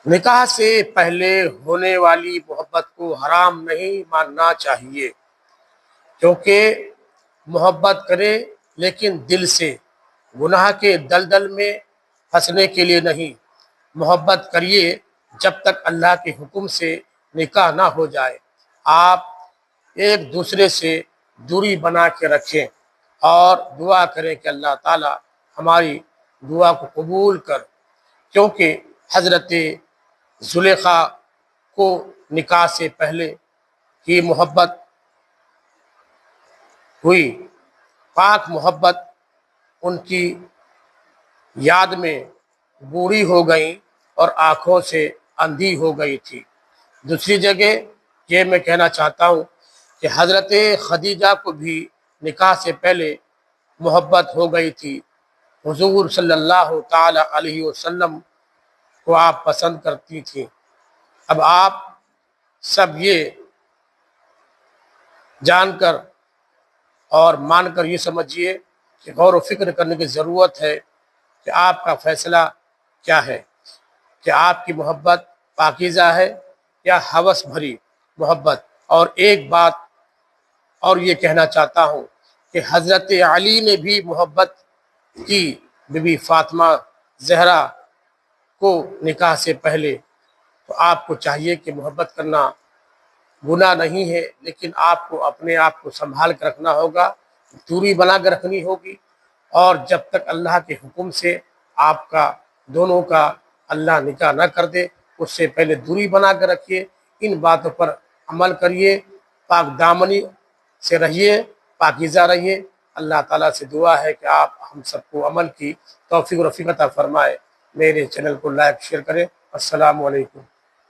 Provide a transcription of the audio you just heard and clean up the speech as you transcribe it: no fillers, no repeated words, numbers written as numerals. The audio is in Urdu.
نکاح سے پہلے ہونے والی محبت کو حرام نہیں ماننا چاہیے، کیونکہ محبت کرے لیکن دل سے، گناہ کے دلدل میں پھنسنے کے لیے نہیں۔ محبت کریے جب تک اللہ کے حکم سے نکاح نہ ہو جائے۔ آپ ایک دوسرے سے دوری بنا کے رکھیں اور دعا کریں کہ اللہ تعالی ہماری دعا کو قبول کر، کیونکہ حضرت زلیخا کو نکاح سے پہلے ہی محبت ہوئی، پاک محبت ان کی یاد میں بوڑھی ہو گئی اور آنکھوں سے اندھی ہو گئی تھی۔ دوسری جگہ یہ میں کہنا چاہتا ہوں کہ حضرت خدیجہ کو بھی نکاح سے پہلے محبت ہو گئی تھی۔ حضور صلی اللہ تعالی علیہ وسلم کو آپ پسند کرتی تھیں۔ اب آپ سب یہ جان کر اور مان کر یہ سمجھیے کہ غور و فکر کرنے کی ضرورت ہے کہ آپ کا فیصلہ کیا ہے، کہ آپ کی محبت پاکیزہ ہے یا ہوس بھری محبت۔ اور ایک بات اور یہ کہنا چاہتا ہوں کہ حضرت علی نے بھی محبت کی بی بی فاطمہ زہرا کو نکاح سے پہلے۔ تو آپ کو چاہیے کہ محبت کرنا گناہ نہیں ہے، لیکن آپ کو اپنے آپ کو سنبھال کر رکھنا ہوگا، دوری بنا کر رکھنی ہوگی، اور جب تک اللہ کے حکم سے آپ کا دونوں کا اللہ نکاح نہ کر دے اس سے پہلے دوری بنا کر رکھیے۔ ان باتوں پر عمل کریے، پاک دامنی سے رہیے، پاکیزہ رہیے۔ اللہ تعالیٰ سے دعا ہے کہ آپ ہم سب کو عمل کی توفیق و رفیق عطا فرمائے۔ میرے چینل کو لائک شیئر کریں۔ السلام علیکم۔